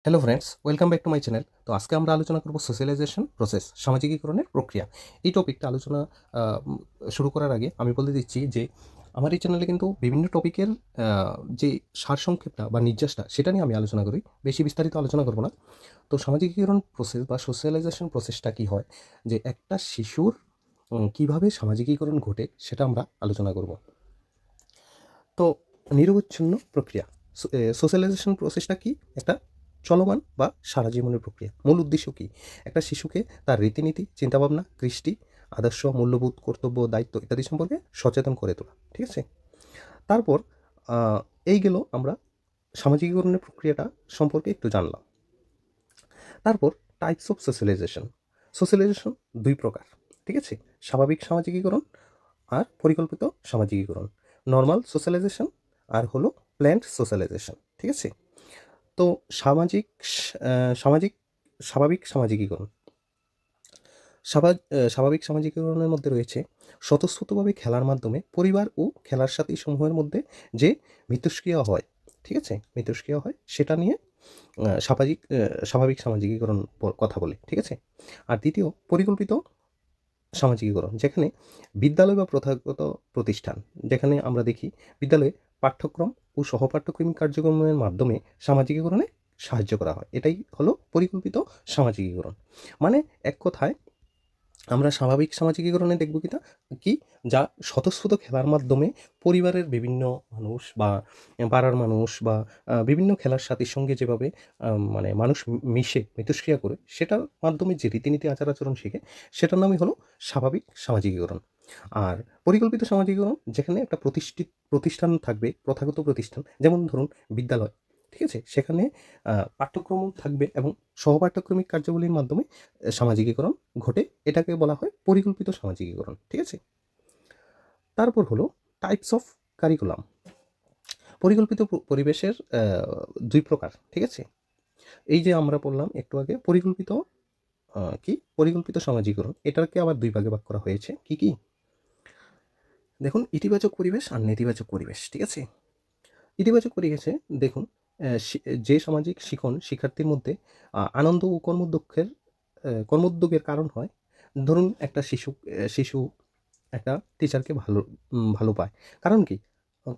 Hello friends, welcome back to my channel. তো আজকে আমরা আলোচনা করব সোশ্যালাইজেশন প্রসেস, সামাজিকীকরণের প্রক্রিয়া। এই টপিকটা আলোচনা আ উম শুরু করার আগে আমি বলে দিচ্ছি যে আমার এই চ্যানেলে কিন্তু বিভিন্ন টপিকের আ যে সারসংক্ষেপটা বা নির্যাসটা সেটা নিয়ে আমি আলোচনা করি। বেশি বিস্তারিত আলোচনা করব না। তো সামাজিকীকরণ প্রসেস বা সোশ্যালাইজেশন প্রসেসটা কি হয়? যে একটা শিশুর কিভাবে সামাজিকীকরণ ঘটে সেটা আমরা আলোচনা করব। তো নিরবচ্ছিন্ন প্রক্রিয়া। সোশ্যালাইজেশন প্রসেসটা কি? একটা চলমান বা সারা জীবনের প্রক্রিয়া। মূল উদ্দেশ্য কি? একটা শিশুকে তার রীতিনীতি, চিন্তাভাবনা, কৃষ্টি, আদর্শ, মূল্যবোধ, কর্তব্য, দায়িত্ব ইত্যাদি সম্পর্কে সচেতন করে তোলা। ঠিক আছে? তারপর আ এই গেল আমরা সামাজিকীকরণের প্রক্রিয়াটা সম্পর্কে একটু জানলাম। তারপর টাইপস অফ সোশ্যালাইজেশন। সোশ্যালাইজেশন ২ প্রকার। ঠিক আছে? স্বাভাবিক সামাজিকীকরণ আর পরিকল্পিত সামাজিকীকরণ। নরমাল সোশ্যালাইজেশন আর হলো প্ল্যান্ড সোশ্যালাইজেশন। ঠিক আছে? তো সামাজিক স আ সামাজিক স্বাভাবিক সামাজিকীকরণ। স্বাভাবিক সামাজিকীকরণের মধ্যে রয়েছে স্বতঃস্ফূর্তভাবে খেলার মাধ্যমে পরিবার ও খেলার সাথী সমূহের মধ্যে যে মিথস্ক্রিয়া হয়, ঠিক আছে? মিথস্ক্রিয়া হয় সেটা নিয়ে স্বাভাবিক সামাজিকীকরণ কথা বলি, ঠিক আছে? আর দ্বিতীয় পরিকল্পিত সামাজিকীকরণ, যেখানে বিদ্যালয় বা প্রথাগত প্রতিষ্ঠান, যেখানে আমরা দেখি বিদ্যালয়ে পাঠ্যক্রম ও সহপাঠ্যক্রমিক কার্যক্রমের মাধ্যমে সামাজিকীকরণে সাহায্য করা হয়। এটাই হলো পরিকল্পিত সামাজিকীকরণ। মানে এক কথায় আমরা স্বাভাবিক সামাজিকীকরণে দেখব কি যা স্বতঃস্ফূর্ত খেলার মাধ্যমে পরিবারের বিভিন্ন মানুষ বা পাড়ার মানুষ বা বিভিন্ন খেলার সাথীর সঙ্গে যেভাবে মানে মানুষ মিশে মিথস্ক্রিয়া করে সেটার মাধ্যমে যে রীতিনীতি আচার-আচরণ শেখে সেটার নামই হলো স্বাভাবিক সামাজিকীকরণ। আর পরিকল্পিত সামাজিকীকরণ যেখানে একটা প্রতিষ্ঠান থাকবে, প্রথাগত প্রতিষ্ঠান, যেমন ধরুন বিদ্যালয়, ঠিক আছে? সেখানে পাঠ্যক্রম থাকবে এবং সহপাঠ্যক্রমিক কার্যাবলীর মাধ্যমে সামাজিকীকরণ ঘটে। এটাকে বলা হয় পরিকল্পিত সামাজিকীকরণ। ঠিক আছে? তারপর হলো টাইপস অফ কারিকুলাম। পরিকল্পিত পরিবেশের ২ প্রকার। ঠিক আছে? এই যে আমরা বললাম একটু আগে পরিকল্পিত পরিকল্পিত সামাজিকীকরণ। এটাকে আবার ২ ভাগে ভাগ করা হয়েছে। কি? দেখুন, ইতিবাচক পরিবেশ আর নেতিবাচক পরিবেশ। ঠিক আছে? ইতিবাচক পরিবেশে দেখুন, যে সামাজিক শিখন শিক্ষার্থীর মধ্যে আনন্দ ও কর্মোদ্যোগের কারণ হয়। ধরুন একটা শিশু একটা টিচারকে ভালো পায়। কারণ কি?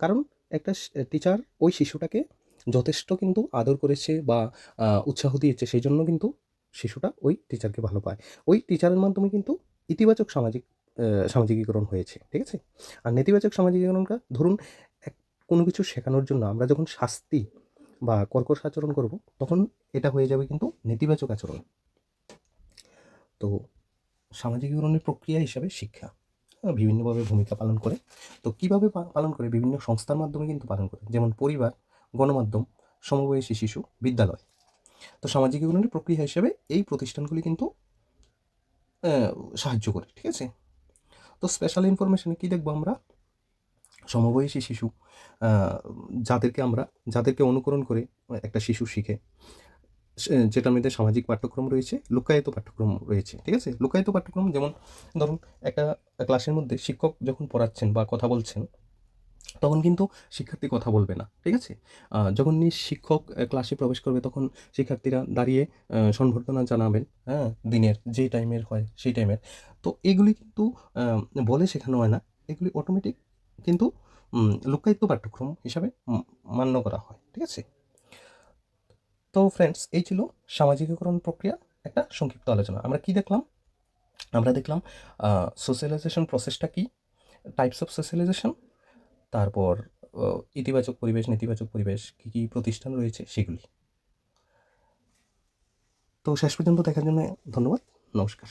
কারণ একটা টিচার ওই শিশুটাকে যথেষ্ট কিন্তু আদর করেছে বা উৎসাহ দিয়েছে। সেইজন্য কিন্তু শিশুটা ওই টিচারকে ভালো পায়। ওই টিচারের মাধ্যমে কিন্তু ইতিবাচক সামাজিকীকরণ হয়েছে। ঠিক আছে? আর নেতিবাচক সামাজিকীকরণটা ধরুন এক কোনো কিছু শেখানোর জন্য আমরা যখন শাস্তি বা কর্কশ আচরণ করব, তখন এটা হয়ে যাবে কিন্তু নেতিবাচক আচরণ। তো সামাজিকীকরণের প্রক্রিয়া হিসাবে শিক্ষা বিভিন্নভাবে ভূমিকা পালন করে। তো কিভাবে পালন করে? বিভিন্ন সংস্থার মাধ্যমে কিন্তু পালন করে। যেমন পরিবার, গণমাধ্যম, সমবয়সী শিশু, বিদ্যালয়। তো সামাজিকীকরণের প্রক্রিয়া হিসেবে এই প্রতিষ্ঠানগুলি কিন্তু সাহায্য করে। ঠিক আছে? তো স্পেশাল ইনফরমেশনে কি দেখব আমরা? সমবয়সী শিশু, আ যাদেরকে অনুকরণ করে একটা শিশু শিখে। যেটার মধ্যে সামাজিক পাঠ্যক্রম রয়েছে, লুক্কায়িত পাঠ্যক্রম রয়েছে। ঠিক আছে? লুক্কায়িত পাঠ্যক্রম যেমন ধরুন একটা ক্লাসের মধ্যে শিক্ষক যখন পড়াচ্ছেন বা কথা বলছেন, তখন কিন্তু শিক্ষার্থী কথা বলবে না। ঠিক আছে? যখনই শিক্ষক ক্লাসে প্রবেশ করবে তখন শিক্ষার্থীরা দাঁড়িয়ে সংবর্ধনা জানাবেন, হ্যাঁ? দিনের যেই টাইমের হয় সেই টাইমের। তো এগুলি কিন্তু আ বলে শেখানো হয় না। এগুলি অটোমেটিক কিন্তু লুক্কায়িত পাঠ্যক্রম হিসাবে মান্য করা হয়। ঠিক আছে? তো ফ্রেন্ডস, এই ছিল সামাজিকীকরণ প্রক্রিয়া একটা সংক্ষিপ্ত আলোচনা। আমরা কি দেখলাম? আমরা দেখলাম আ সোশ্যালাইজেশন প্রসেসটা কি? টাইপস অফ সোশ্যালাইজেশন, তারপর অ ইতিবাচক পরিবেশ, নেতিবাচক পরিবেশ, কি প্রতিষ্ঠান রয়েছে সেগুলি। তো শেষ পর্যন্ত দেখার জন্য ধন্যবাদ। নমস্কার।